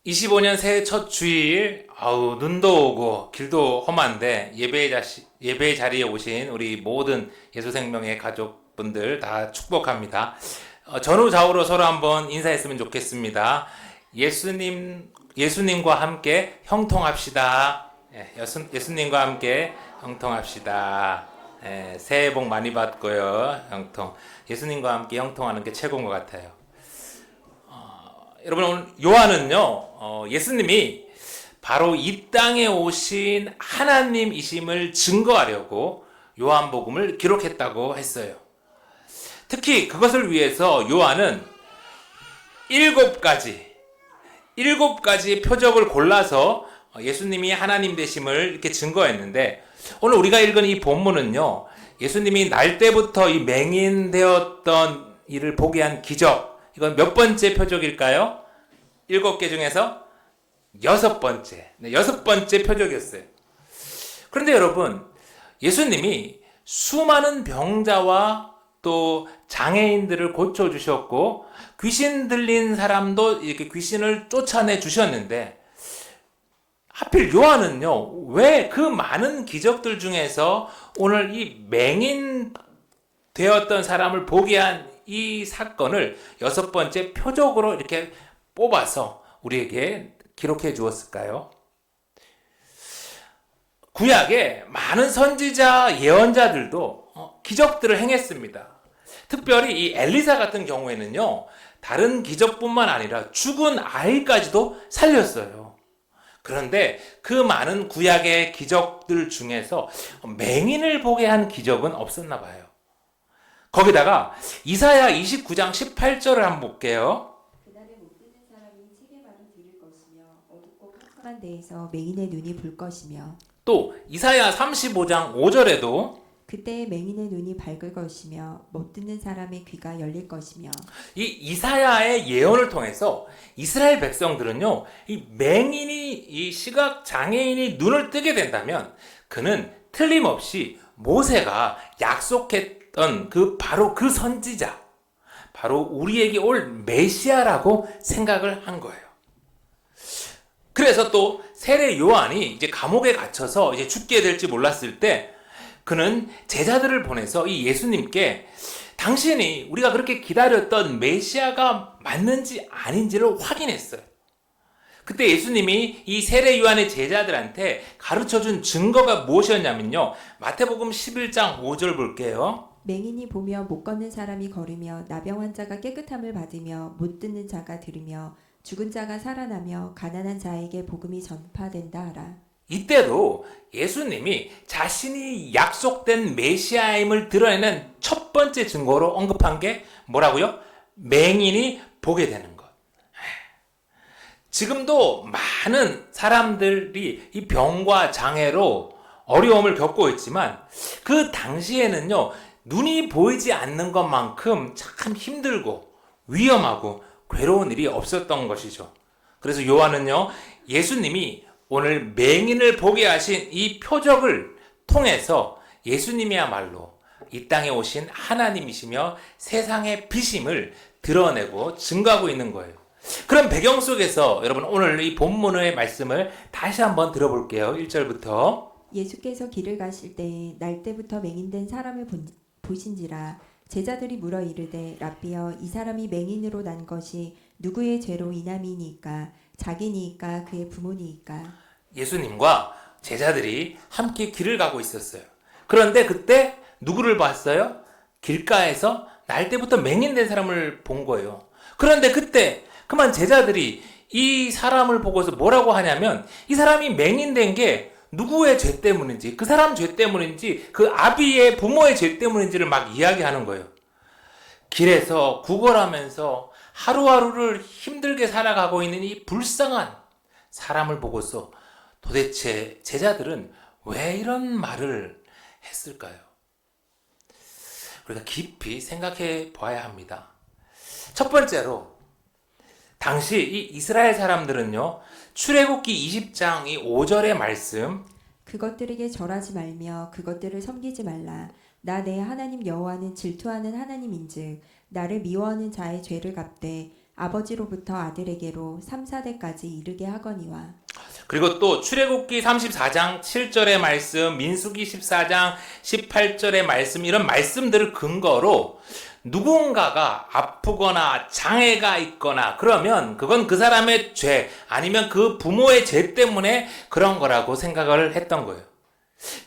25년 새해 첫 주일, 눈도 오고 길도 험한데 예배의 자리에 오신 우리 모든 예수생명의 가족분들 다 축복합니다. 전후좌우로 서로 한번 인사했으면 좋겠습니다. 예수님과 함께 형통합시다. 예수님과 함께 형통합시다. 새해 복 많이 받고요. 형통. 예수님과 함께 형통하는 게 최고인 것 같아요. 여러분, 오늘 요한은요, 예수님이 바로 이 땅에 오신 하나님이심을 증거하려고 요한복음을 기록했다고 했어요. 특히 그것을 위해서 요한은 일곱 가지 표적을 골라서 예수님이 하나님 되심을 이렇게 증거했는데, 오늘 우리가 읽은 이 본문은요, 예수님이 날 때부터 이 맹인되었던 이를 보게 한 기적, 이건 몇 번째 표적일까요? 7개 중에서 여섯 번째 표적이었어요. 그런데 여러분, 예수님이 수많은 병자와 또 장애인들을 고쳐주셨고, 귀신 들린 사람도 이렇게 귀신을 쫓아내 주셨는데, 하필 요한은요, 왜 그 많은 기적들 중에서 오늘 이 맹인 되었던 사람을 보게 한 이 사건을 여섯 번째 표적으로 이렇게 뽑아서 우리에게 기록해 주었을까요? 구약에 많은 선지자, 예언자들도 기적들을 행했습니다. 특별히 이 엘리사 같은 경우에는요, 다른 기적뿐만 아니라 죽은 아이까지도 살렸어요. 그런데 그 많은 구약의 기적들 중에서 맹인을 보게 한 기적은 없었나 봐요. 거기다가 이사야 29장 18절을 한번 볼게요. 그날에 못 듣는 사람이 책의 말을 들을 것이며 어둡고 깜깜한 데에서 맹인의 눈이 불 것이며 또 이사야 35장 5절에도 그때에 맹인의 눈이 밝을 것이며 못 듣는 사람의 귀가 열릴 것이며 이 이사야의 예언을 통해서 이스라엘 백성들은요, 이 맹인이, 이 시각 장애인이 눈을 뜨게 된다면 그는 틀림없이 모세가 약속했던 바로 그 선지자, 바로 우리에게 올 메시아라고 생각을 한 거예요. 그래서 또 세례 요한이 이제 감옥에 갇혀서 이제 죽게 될지 몰랐을 때 그는 제자들을 보내서 이 예수님께 당신이 우리가 그렇게 기다렸던 메시아가 맞는지 아닌지를 확인했어요. 그때 예수님이 이 세례 요한의 제자들한테 가르쳐준 증거가 무엇이었냐면요, 마태복음 11장 5절 볼게요. 맹인이 보며 못 걷는 사람이 걸으며 나병 환자가 깨끗함을 받으며 못 듣는 자가 들으며 죽은 자가 살아나며 가난한 자에게 복음이 전파된다 하라. 이때도 예수님이 자신이 약속된 메시아임을 드러내는 첫 번째 증거로 언급한 게 뭐라고요? 맹인이 보게 되는 것. 지금도 많은 사람들이 이 병과 장애로 어려움을 겪고 있지만 그 당시에는요, 눈이 보이지 않는 것만큼 참 힘들고 위험하고 괴로운 일이 없었던 것이죠. 그래서 요한은요, 예수님이 오늘 맹인을 보게 하신 이 표적을 통해서 예수님이야말로 이 땅에 오신 하나님이시며 세상의 빛임을 드러내고 증거하고 있는 거예요. 그런 배경 속에서 여러분, 오늘 이 본문의 말씀을 다시 한번 들어볼게요. 1절부터. 예수께서 길을 가실 때에 날 때부터 맹인된 사람을 보신지라. 제자들이 물어 이르되 랍비여, 이 사람이 맹인으로 난 것이 누구의 죄로 인함이니까? 자기니까 그의 부모니까? 예수님과 제자들이 함께 길을 가고 있었어요. 그런데 그때 누구를 봤어요? 길가에서 날 때부터 맹인된 사람을 본 거예요. 그런데 그때 그만 제자들이 이 사람을 보고서 뭐라고 하냐면, 이 사람이 맹인된 게 누구의 죄 때문인지, 그 사람 죄 때문인지, 그 아비의 부모의 죄 때문인지를 막 이야기하는 거예요. 길에서 구걸하면서 하루하루를 힘들게 살아가고 있는 이 불쌍한 사람을 보고서 도대체 제자들은 왜 이런 말을 했을까요? 우리가 깊이 생각해 봐야 합니다. 첫 번째로, 당시 이 이스라엘 사람들은요, 출애굽기 20장 이 5절의 말씀, 그것들에게 절하지 말며 그것들을 섬기지 말라. 나 내 하나님 여호와는 질투하는 하나님인즉 나를 미워하는 자의 죄를 갚되 아버지로부터 아들에게로 3, 4대까지 이르게 하거니와. 그리고 또 출애굽기 34장 7절의 말씀, 민수기 14장 18절의 말씀, 이런 말씀들을 근거로 누군가가 아프거나 장애가 있거나 그러면 그건 그 사람의 죄 아니면 그 부모의 죄 때문에 그런 거라고 생각을 했던 거예요.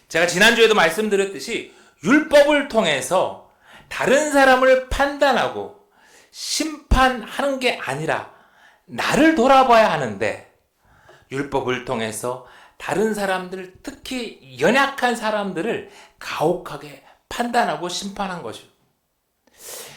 제가 지난주에도 말씀드렸듯이 율법을 통해서 다른 사람을 판단하고 심판하는 게 아니라 나를 돌아봐야 하는데, 율법을 통해서 다른 사람들, 특히 연약한 사람들을 가혹하게 판단하고 심판한 것이죠.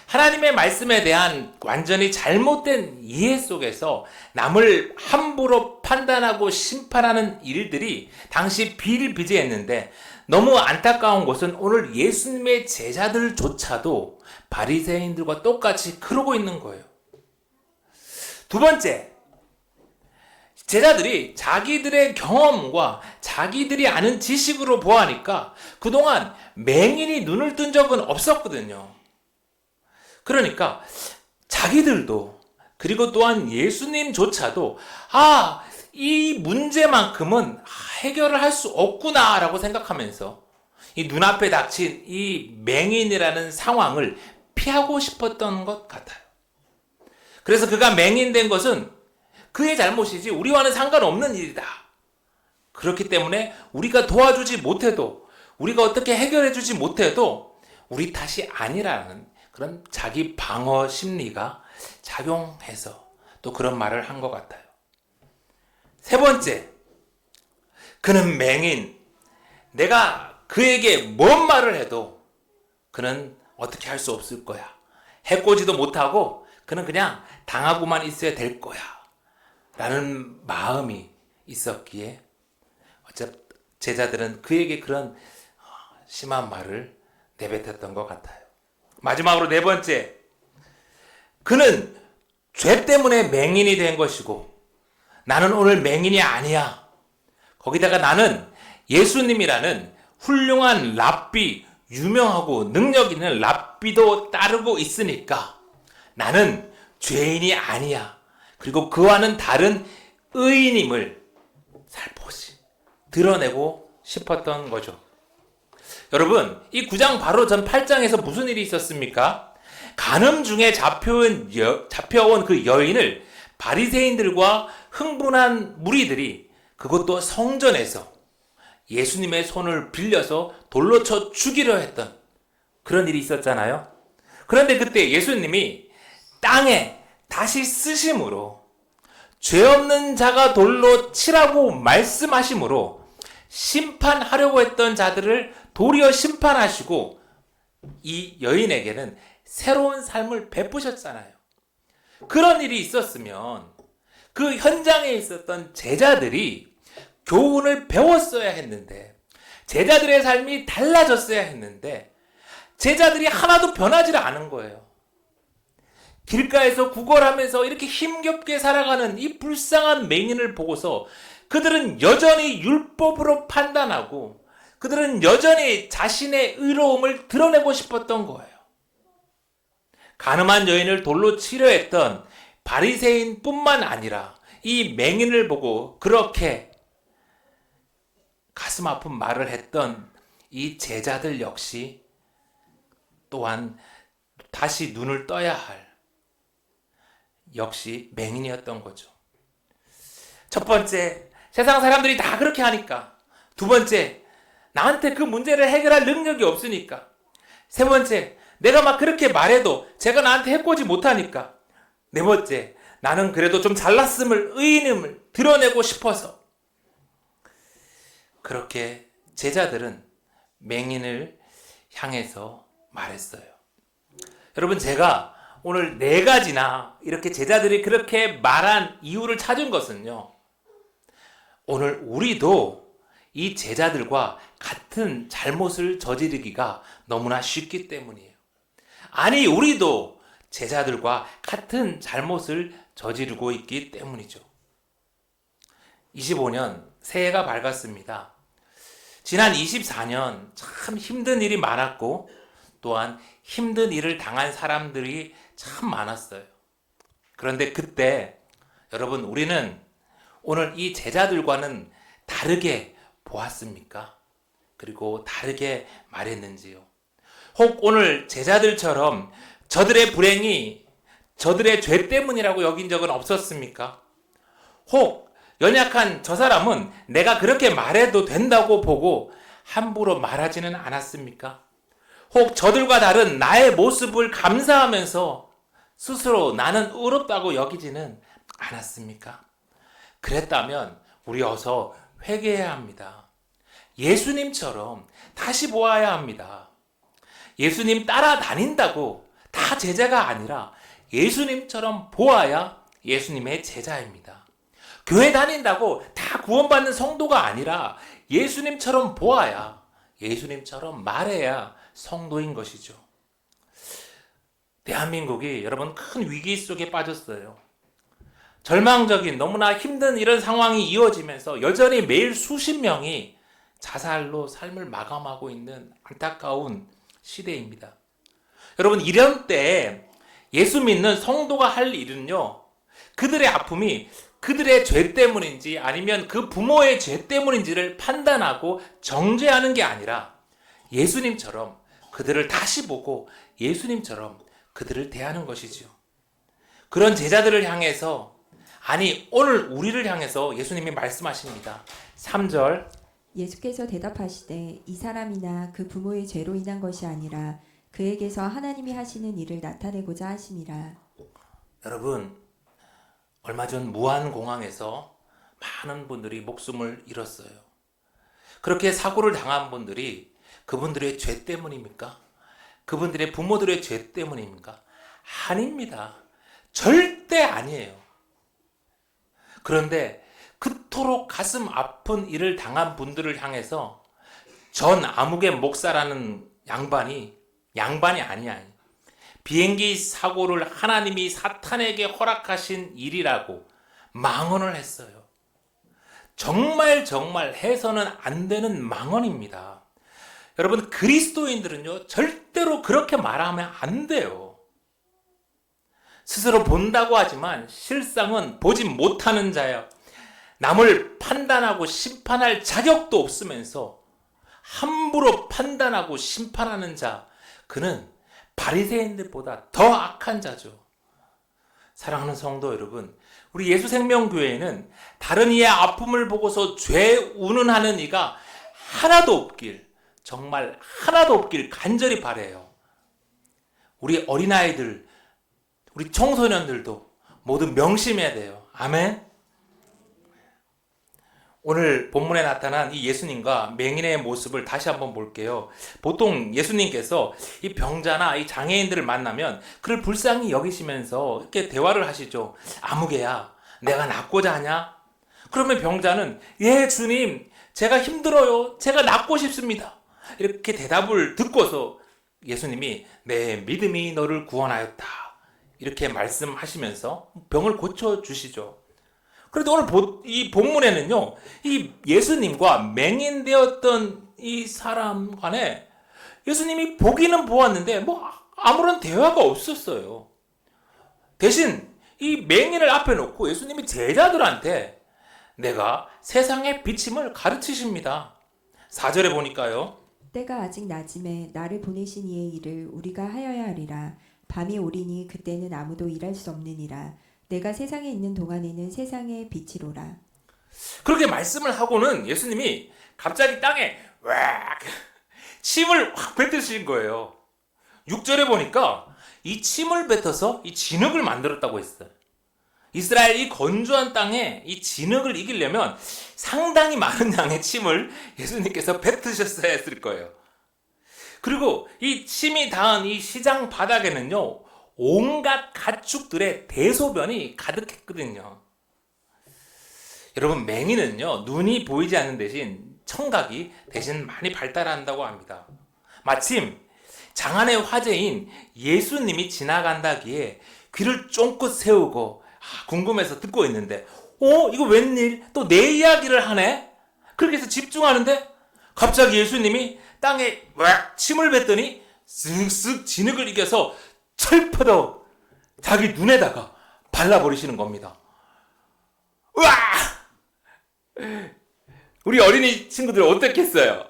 하나님의 말씀에 대한 완전히 잘못된 이해 속에서 남을 함부로 판단하고 심판하는 일들이 당시 비일비재했는데, 너무 안타까운 것은 오늘 예수님의 제자들조차도 바리새인들과 똑같이 그러고 있는 거예요. 두 번째, 제자들이 자기들의 경험과 자기들이 아는 지식으로 보아하니까 그동안 맹인이 눈을 뜬 적은 없었거든요. 그러니까 자기들도, 그리고 또한 예수님조차도 이 문제만큼은 해결을 할 수 없구나라고 생각하면서 이 눈앞에 닥친 이 맹인이라는 상황을 피하고 싶었던 것 같아요. 그래서 그가 맹인된 것은 그의 잘못이지 우리와는 상관없는 일이다. 그렇기 때문에 우리가 도와주지 못해도, 우리가 어떻게 해결해주지 못해도 우리 탓이 아니라는 그런 자기 방어 심리가 작용해서 또 그런 말을 한 것 같아요. 세 번째, 그는 맹인. 내가 그에게 뭔 말을 해도 그는 어떻게 할 수 없을 거야. 해코지도 못하고 그는 그냥 당하고만 있어야 될 거야 라는 마음이 있었기에 제자들은 그에게 그런 심한 말을 내뱉었던 것 같아요. 마지막으로 네 번째, 그는 죄 때문에 맹인이 된 것이고 나는 오늘 맹인이 아니야. 거기다가 나는 예수님이라는 훌륭한 랍비, 유명하고 능력 있는 랍비도 따르고 있으니까 나는 죄인이 아니야. 그리고 그와는 다른 의인임을 살포시 드러내고 싶었던 거죠. 여러분, 이 9장 바로 전 8장에서 무슨 일이 있었습니까? 간음 중에 잡혀온 그 여인을 바리새인들과 흥분한 무리들이, 그것도 성전에서 예수님의 손을 빌려서 돌로 쳐 죽이려 했던 그런 일이 있었잖아요. 그런데 그때 예수님이 땅에 다시 쓰심으로 죄 없는 자가 돌로 치라고 말씀하심으로 심판하려고 했던 자들을 도리어 심판하시고 이 여인에게는 새로운 삶을 베푸셨잖아요. 그런 일이 있었으면 그 현장에 있었던 제자들이 교훈을 배웠어야 했는데, 제자들의 삶이 달라졌어야 했는데 제자들이 하나도 변하지 않은 거예요. 길가에서 구걸하면서 이렇게 힘겹게 살아가는 이 불쌍한 맹인을 보고서 그들은 여전히 율법으로 판단하고 그들은 여전히 자신의 의로움을 드러내고 싶었던 거예요. 간음한 여인을 돌로 치려 했던 바리새인뿐만 아니라 이 맹인을 보고 그렇게 가슴 아픈 말을 했던 이 제자들 역시 또한 다시 눈을 떠야 할 역시 맹인이었던 거죠. 첫 번째, 세상 사람들이 다 그렇게 하니까. 두 번째, 나한테 그 문제를 해결할 능력이 없으니까. 세 번째, 내가 막 그렇게 말해도 제가 나한테 해코지 못하니까. 네 번째, 나는 그래도 좀 잘났음을, 의인임을 드러내고 싶어서. 그렇게 제자들은 맹인을 향해서 말했어요. 여러분, 제가 오늘 네 가지나 이렇게 제자들이 그렇게 말한 이유를 찾은 것은요, 오늘 우리도 이 제자들과 같은 잘못을 저지르기가 너무나 쉽기 때문이에요. 아니, 우리도 제자들과 같은 잘못을 저지르고 있기 때문이죠. 25년 새해가 밝았습니다. 지난 24년 참 힘든 일이 많았고 또한 힘든 일을 당한 사람들이 참 많았어요. 그런데 그때 여러분 우리는 오늘 이 제자들과는 다르게 보았습니까? 그리고 다르게 말했는지요? 혹 오늘 제자들처럼 저들의 불행이 저들의 죄 때문이라고 여긴 적은 없었습니까? 혹 연약한 저 사람은 내가 그렇게 말해도 된다고 보고 함부로 말하지는 않았습니까? 혹 저들과 다른 나의 모습을 감사하면서 스스로 나는 의롭다고 여기지는 않았습니까? 그랬다면 우리 어서 회개해야 합니다. 예수님처럼 다시 보아야 합니다. 예수님 따라다닌다고 다 제자가 아니라 예수님처럼 보아야 예수님의 제자입니다. 교회 다닌다고 다 구원받는 성도가 아니라 예수님처럼 보아야 예수님처럼 말해야 성도인 것이죠. 대한민국이 여러분 큰 위기 속에 빠졌어요. 절망적인 너무나 힘든 이런 상황이 이어지면서 여전히 매일 수십 명이 자살로 삶을 마감하고 있는 안타까운 시대입니다. 여러분 이런 때에 예수 믿는 성도가 할 일은요, 그들의 아픔이 그들의 죄 때문인지 아니면 그 부모의 죄 때문인지를 판단하고 정죄하는 게 아니라 예수님처럼 그들을 다시 보고 예수님처럼 그들을 대하는 것이지요. 그런 제자들을 향해서, 아니 오늘 우리를 향해서 예수님이 말씀하십니다. 3절 예수께서 대답하시되 이 사람이나 그 부모의 죄로 인한 것이 아니라 그에게서 하나님이 하시는 일을 나타내고자 하심이라. 여러분 얼마 전 무안공항에서 많은 분들이 목숨을 잃었어요. 그렇게 사고를 당한 분들이 그분들의 죄 때문입니까? 그분들의 부모들의 죄 때문입니까? 아닙니다. 절대 아니에요. 그런데 그토록 가슴 아픈 일을 당한 분들을 향해서 전 아무개 목사라는 양반이 아니야. 비행기 사고를 하나님이 사탄에게 허락하신 일이라고 망언을 했어요. 정말 해서는 안 되는 망언입니다. 여러분 그리스도인들은요 절대로 그렇게 말하면 안 돼요. 스스로 본다고 하지만 실상은 보지 못하는 자야. 남을 판단하고 심판할 자격도 없으면서 함부로 판단하고 심판하는 자, 그는 바리새인들보다 더 악한 자죠. 사랑하는 성도 여러분, 우리 예수생명교회에는 다른 이의 아픔을 보고서 죄 운운하는 이가 하나도 없길, 정말 하나도 없길 간절히 바라요. 우리 어린아이들, 우리 청소년들도 모두 명심해야 돼요. 아멘. 오늘 본문에 나타난 이 예수님과 맹인의 모습을 다시 한번 볼게요. 보통 예수님께서 이 병자나 이 장애인들을 만나면 그를 불쌍히 여기시면서 이렇게 대화를 하시죠. 아무개야, 내가 낫고자 하냐? 그러면 병자는 예 주님, 제가 힘들어요. 제가 낫고 싶습니다. 이렇게 대답을 듣고서 예수님이 내 믿음이 너를 구원하였다. 이렇게 말씀하시면서 병을 고쳐주시죠. 그런데 오늘 이 본문에는요, 이 예수님과 맹인되었던 이 사람 간에 예수님이 보기는 보았는데 뭐 아무런 대화가 없었어요. 대신 이 맹인을 앞에 놓고 예수님이 제자들한테 내가 세상의 빛임을 가르치십니다. 4절에 보니까요. 때가 아직 낮음에 나를 보내신 이의 일을 우리가 하여야 하리라. 밤이 오리니 그때는 아무도 일할 수 없느니라. 내가 세상에 있는 동안에는 세상의 빛이로라. 그렇게 말씀을 하고는 예수님이 갑자기 땅에 왁 침을 확 뱉으신 거예요. 6절에 보니까 이 침을 뱉어서 이 진흙을 만들었다고 했어요. 이스라엘 이 건조한 땅에 이 진흙을 이기려면 상당히 많은 양의 침을 예수님께서 뱉으셨어야 했을 거예요. 그리고 이 침이 닿은 이 시장 바닥에는요, 온갖 가축들의 대소변이 가득했거든요. 여러분 맹인은요 눈이 보이지 않는 대신 청각이 대신 많이 발달한다고 합니다. 마침 장안의 화제인 예수님이 지나간다기에 귀를 쫑긋 세우고 궁금해서 듣고 있는데 이거 웬일? 또 내 이야기를 하네? 그렇게 해서 집중하는데 갑자기 예수님이 땅에 왁 침을 뱉더니 쓱쓱 진흙을 이겨서 철퍼덕 자기 눈에다가 발라버리시는 겁니다. 우와! 우리 어린이 친구들 어떻겠어요?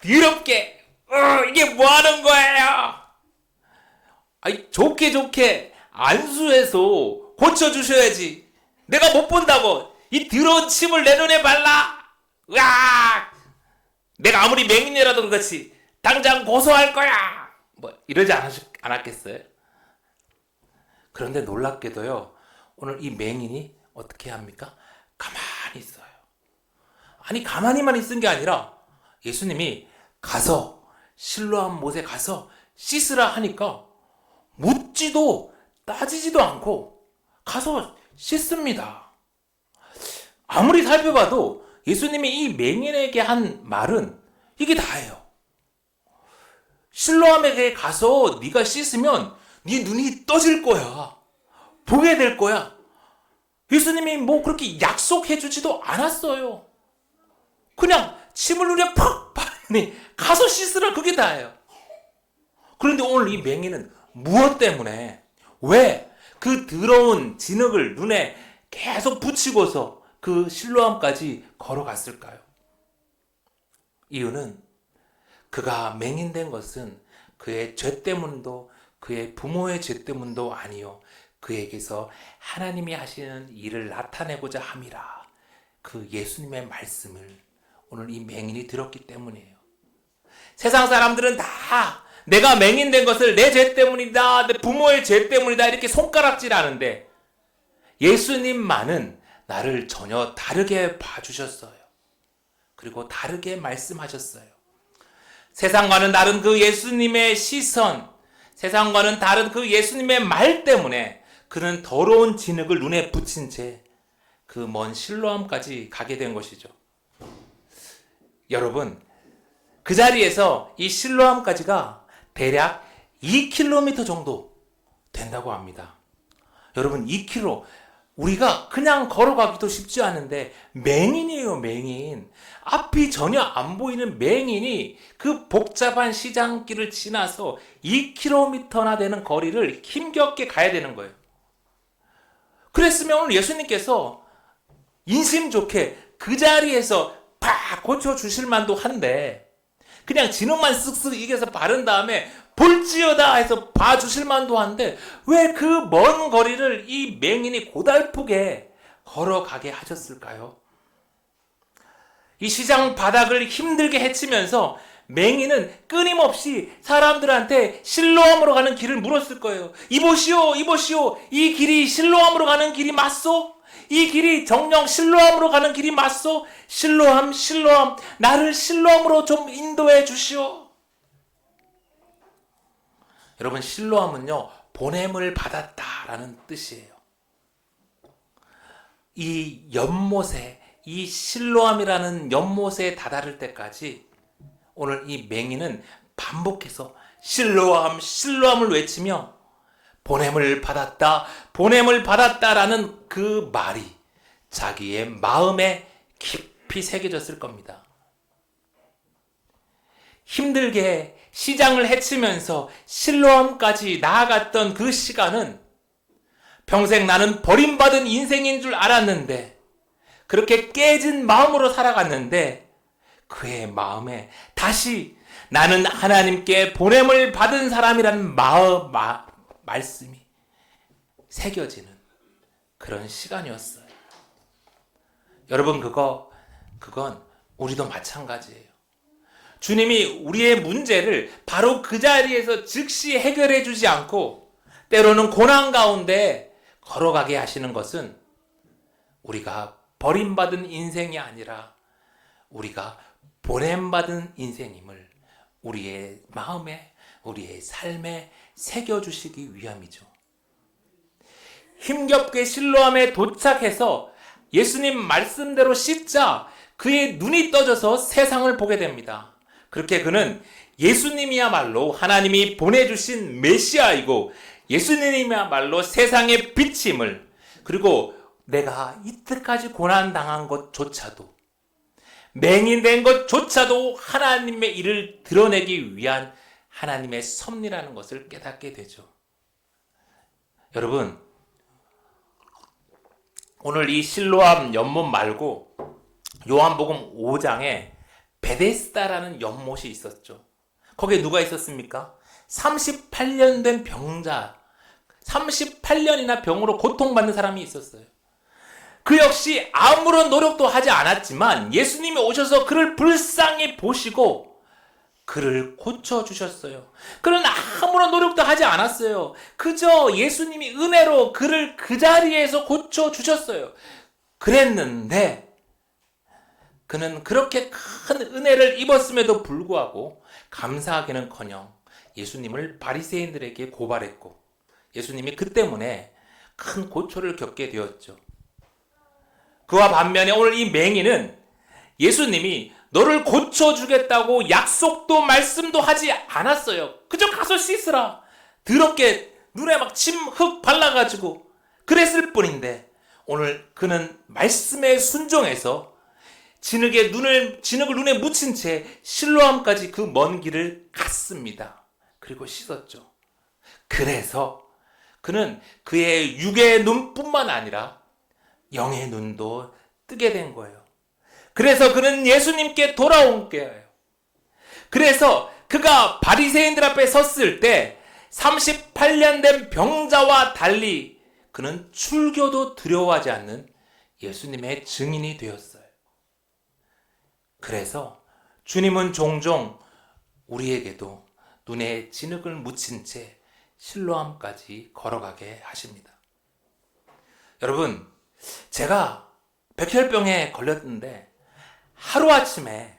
더럽게 이게 뭐 하는 거예요? 아니, 좋게 안수해서 고쳐주셔야지. 내가 못 본다고 이 더러운 침을 내 눈에 발라? 으악! 내가 아무리 맹인이라도 그렇지 당장 고소할 거야. 뭐 이러지 않았겠어요? 그런데 놀랍게도요, 오늘 이 맹인이 어떻게 합니까? 가만히 있어요. 아니, 가만히만 있은 게 아니라 예수님이 가서 실로암 못에 가서 씻으라 하니까 묻지도 따지지도 않고 가서 씻습니다. 아무리 살펴봐도 예수님이 이 맹인에게 한 말은 이게 다예요. 실로암에게 가서 네가 씻으면 네 눈이 떠질 거야. 보게 될 거야. 예수님이 뭐 그렇게 약속해 주지도 않았어요. 그냥 침을 눈에 팍 바르니 가서 씻으라, 그게 다예요. 그런데 오늘 이 맹인은 무엇 때문에, 왜 그 더러운 진흙을 눈에 계속 붙이고서 그 실로암까지 걸어갔을까요? 이유는 그가 맹인된 것은 그의 죄 때문도 그의 부모의 죄 때문도 아니요, 그에게서 하나님이 하시는 일을 나타내고자 함이라. 그 예수님의 말씀을 오늘 이 맹인이 들었기 때문이에요. 세상 사람들은 다 내가 맹인된 것을 내 죄 때문이다, 내 부모의 죄 때문이다 이렇게 손가락질하는데 예수님만은 나를 전혀 다르게 봐주셨어요. 그리고 다르게 말씀하셨어요. 세상과는 다른 그 예수님의 시선, 세상과는 다른 그 예수님의 말 때문에 그는 더러운 진흙을 눈에 붙인 채 그 먼 실로암까지 가게 된 것이죠. 여러분, 그 자리에서 이 실로암까지가 대략 2km 정도 된다고 합니다. 여러분, 2km, 우리가 그냥 걸어가기도 쉽지 않은데 맹인이에요, 맹인. 앞이 전혀 안 보이는 맹인이 그 복잡한 시장길을 지나서 2km나 되는 거리를 힘겹게 가야 되는 거예요. 그랬으면 오늘 예수님께서 인심 좋게 그 자리에서 팍 고쳐주실 만도 한데 그냥 진흙만 쓱쓱 이겨서 바른 다음에 볼지어다 해서 봐주실 만도 한데 왜 그 먼 거리를 이 맹인이 고달프게 걸어가게 하셨을까요? 이 시장 바닥을 힘들게 헤치면서 맹인은 끊임없이 사람들한테 실로암으로 가는 길을 물었을 거예요. 이보시오, 이보시오, 이 길이 실로암으로 가는 길이 맞소? 이 길이 정녕 실로암으로 가는 길이 맞소? 실로암, 실로암, 나를 실로암으로 좀 인도해 주시오. 여러분, 실로암은요, 보냄을 받았다라는 뜻이에요. 이 연못에, 이 실로암이라는 연못에 다다를 때까지 오늘 이 맹인은 반복해서 실로암, 실로암을 외치며 보냄을 받았다, 보냄을 받았다라는 그 말이 자기의 마음에 깊이 새겨졌을 겁니다. 힘들게 시장을 헤치면서 실로암까지 나아갔던 그 시간은 평생 나는 버림받은 인생인 줄 알았는데, 그렇게 깨진 마음으로 살아갔는데 그의 마음에 다시 나는 하나님께 보냄을 받은 사람이라는 말씀이 새겨지는 그런 시간이었어요. 여러분, 그건 우리도 마찬가지예요. 주님이 우리의 문제를 바로 그 자리에서 즉시 해결해 주지 않고 때로는 고난 가운데 걸어가게 하시는 것은 우리가 버림받은 인생이 아니라 우리가 보냄받은 인생임을 우리의 마음에, 우리의 삶에 새겨주시기 위함이죠. 힘겹게 실로암에 도착해서 예수님 말씀대로 씻자 그의 눈이 떠져서 세상을 보게 됩니다. 그렇게 그는 예수님이야말로 하나님이 보내주신 메시아이고 예수님이야말로 세상의 빛임을, 그리고 내가 이때까지 고난당한 것조차도, 맹인된 것조차도 하나님의 일을 드러내기 위한 하나님의 섭리라는 것을 깨닫게 되죠. 여러분, 오늘 이 실로암 연못 말고 요한복음 5장에 베데스다라는 연못이 있었죠. 거기에 누가 있었습니까? 38년 된 병자, 38년이나 병으로 고통받는 사람이 있었어요. 그 역시 아무런 노력도 하지 않았지만 예수님이 오셔서 그를 불쌍히 보시고 그를 고쳐주셨어요. 그는 아무런 노력도 하지 않았어요. 그저 예수님이 은혜로 그를 그 자리에서 고쳐주셨어요. 그랬는데 그는 그렇게 큰 은혜를 입었음에도 불구하고 감사하기는커녕 예수님을 바리새인들에게 고발했고 예수님이 그 때문에 큰 고초를 겪게 되었죠. 그와 반면에 오늘 이 맹인은 예수님이 너를 고쳐주겠다고 약속도 말씀도 하지 않았어요. 그저 가서 씻으라. 더럽게 눈에 막 침 흙 발라가지고 그랬을 뿐인데 오늘 그는 말씀에 순종해서 진흙을 눈에 묻힌 채 실로암까지 그 먼 길을 갔습니다. 그리고 씻었죠. 그래서 그는 그의 육의 눈뿐만 아니라 영의 눈도 뜨게 된 거예요. 그래서 그는 예수님께 돌아온 거예요. 그래서 그가 바리새인들 앞에 섰을 때 38년 된 병자와 달리 그는 출교도 두려워하지 않는 예수님의 증인이 되었어요. 그래서 주님은 종종 우리에게도 눈에 진흙을 묻힌 채 실로암까지 걸어가게 하십니다. 여러분, 제가 백혈병에 걸렸는데 하루아침에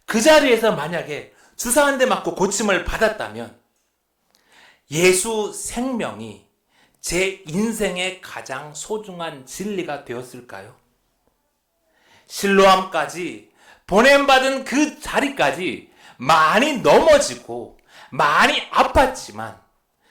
그 자리에서 만약에 주사 한 대 맞고 고침을 받았다면 예수 생명이 제 인생의 가장 소중한 진리가 되었을까요? 실로암까지 보냄받은 그 자리까지 많이 넘어지고 많이 아팠지만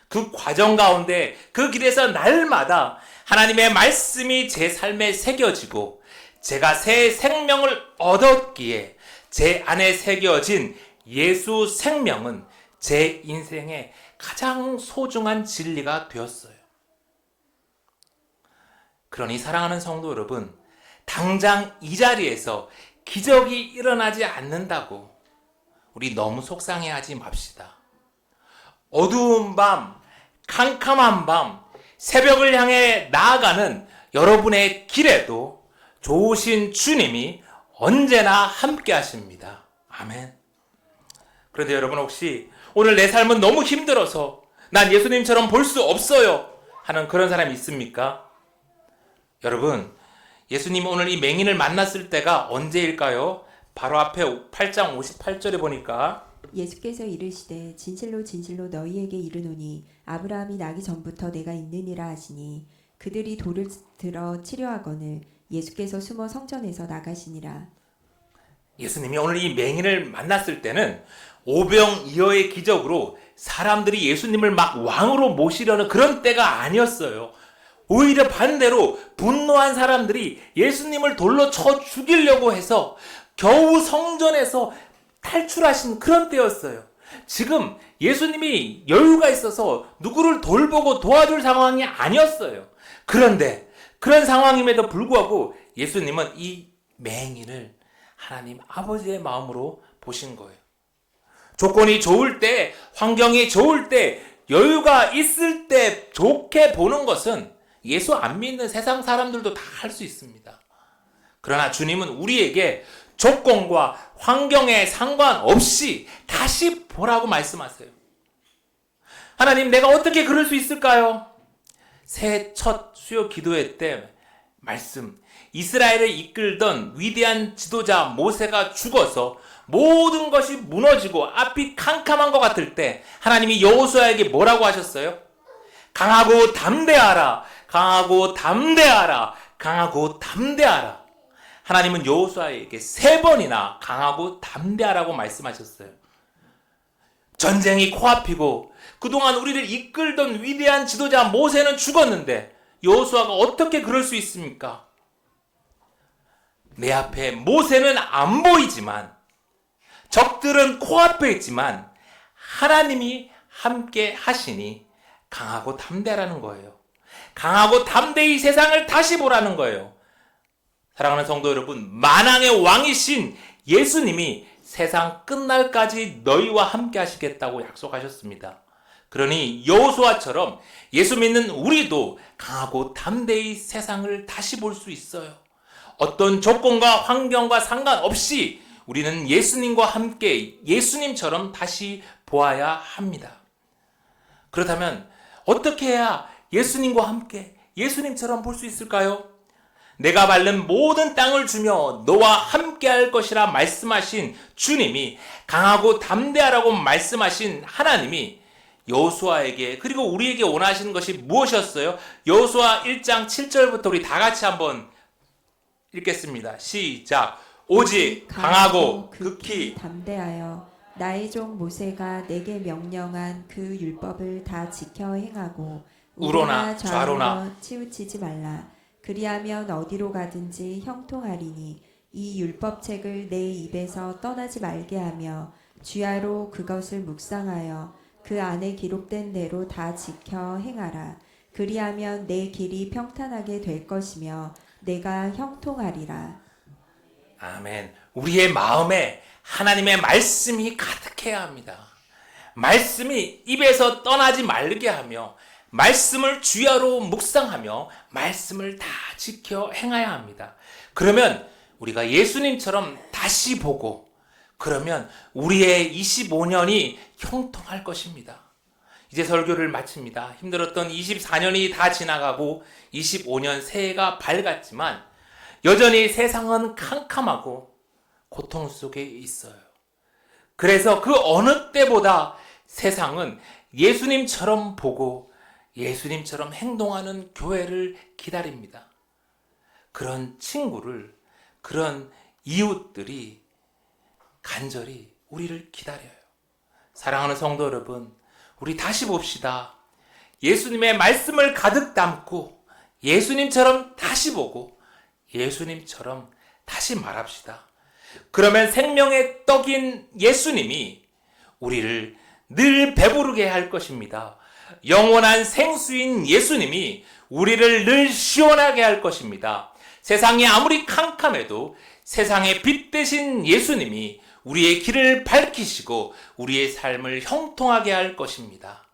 그 과정 가운데 그 길에서 날마다 하나님의 말씀이 제 삶에 새겨지고 제가 새 생명을 얻었기에 제 안에 새겨진 예수 생명은 제 인생의 가장 소중한 진리가 되었어요. 그러니 사랑하는 성도 여러분, 당장 이 자리에서 기적이 일어나지 않는다고 우리 너무 속상해하지 맙시다. 어두운 밤, 캄캄한 밤, 새벽을 향해 나아가는 여러분의 길에도 좋으신 주님이 언제나 함께 하십니다. 아멘. 그런데 여러분 혹시 오늘 내 삶은 너무 힘들어서 난 예수님처럼 볼 수 없어요 하는 그런 사람이 있습니까? 여러분, 예수님이 오늘 이 맹인을 만났을 때가 언제일까요? 바로 앞에 8장 58절에 보니까 예수께서 이르시되 진실로 진실로 너희에게 이르노니 아브라함이 나기 전부터 내가 있느니라 하시니 그들이 돌을 들어 치려하거늘 예수께서 숨어 성전에서 나가시니라. 예수님이 오늘 이 맹인을 만났을 때는 오병이어의 기적으로 사람들이 예수님을 막 왕으로 모시려는 그런 때가 아니었어요. 오히려 반대로 분노한 사람들이 예수님을 돌로 쳐 죽이려고 해서 겨우 성전에서 탈출하신 그런 때였어요. 지금 예수님이 여유가 있어서 누구를 돌보고 도와줄 상황이 아니었어요. 그런데 그런 상황임에도 불구하고 예수님은 이 맹인을 하나님 아버지의 마음으로 보신 거예요. 조건이 좋을 때, 환경이 좋을 때, 여유가 있을 때 좋게 보는 것은 예수 안 믿는 세상 사람들도 다 할 수 있습니다. 그러나 주님은 우리에게 조건과 환경에 상관없이 다시 보라고 말씀하세요. 하나님, 내가 어떻게 그럴 수 있을까요? 새해 첫 수요 기도회 때 말씀, 이스라엘을 이끌던 위대한 지도자 모세가 죽어서 모든 것이 무너지고 앞이 캄캄한 것 같을 때 하나님이 여호수아에게 뭐라고 하셨어요? 강하고 담대하라, 강하고 담대하라, 강하고 담대하라. 하나님은 여호수아에게 3번이나 강하고 담대하라고 말씀하셨어요. 전쟁이 코앞이고 그동안 우리를 이끌던 위대한 지도자 모세는 죽었는데 여호수아가 어떻게 그럴 수 있습니까? 내 앞에 모세는 안 보이지만 적들은 코앞에 있지만 하나님이 함께 하시니 강하고 담대하라는 거예요. 강하고 담대히 세상을 다시 보라는 거예요. 사랑하는 성도 여러분, 만왕의 왕이신 예수님이 세상 끝날까지 너희와 함께 하시겠다고 약속하셨습니다. 그러니 여호수아처럼 예수 믿는 우리도 강하고 담대히 세상을 다시 볼 수 있어요. 어떤 조건과 환경과 상관없이 우리는 예수님과 함께 예수님처럼 다시 보아야 합니다. 그렇다면 어떻게 해야 예수님과 함께 예수님처럼 볼 수 있을까요? 내가 밟는 모든 땅을 주며 너와 함께 할 것이라 말씀하신 주님이, 강하고 담대하라고 말씀하신 하나님이 여호수아에게, 그리고 우리에게 원하시는 것이 무엇이었어요? 여호수아 1장 7절부터 우리 다 같이 한번 읽겠습니다. 시작. 오직 강하고 극히 담대하여 나의 종 모세가 내게 명령한 그 율법을 다 지켜 행하고 우로나 좌로나 치우치지 말라. 그리하면 어디로 가든지 형통하리니 이 율법책을 내 입에서 떠나지 말게 하며 주야로 그것을 묵상하여 그 안에 기록된 대로 다 지켜 행하라. 그리하면 내 길이 평탄하게 될 것이며 내가 형통하리라. 아멘. 우리의 마음에 하나님의 말씀이 가득해야 합니다. 말씀이 입에서 떠나지 말게 하며 말씀을 주야로 묵상하며 말씀을 다 지켜 행해야 합니다. 그러면 우리가 예수님처럼 다시 보고, 그러면 우리의 25년이 형통할 것입니다. 이제 설교를 마칩니다. 힘들었던 24년이 다 지나가고 25년 새해가 밝았지만 여전히 세상은 캄캄하고 고통 속에 있어요. 그래서 그 어느 때보다 세상은 예수님처럼 보고 예수님처럼 행동하는 교회를 기다립니다. 그런 친구를, 그런 이웃들이 간절히 우리를 기다려요. 사랑하는 성도 여러분, 우리 다시 봅시다. 예수님의 말씀을 가득 담고 예수님처럼 다시 보고 예수님처럼 다시 말합시다. 그러면 생명의 떡인 예수님이 우리를 늘 배부르게 할 것입니다. 영원한 생수인 예수님이 우리를 늘 시원하게 할 것입니다. 세상이 아무리 캄캄해도 세상의 빛 되신 예수님이 우리의 길을 밝히시고 우리의 삶을 형통하게 할 것입니다.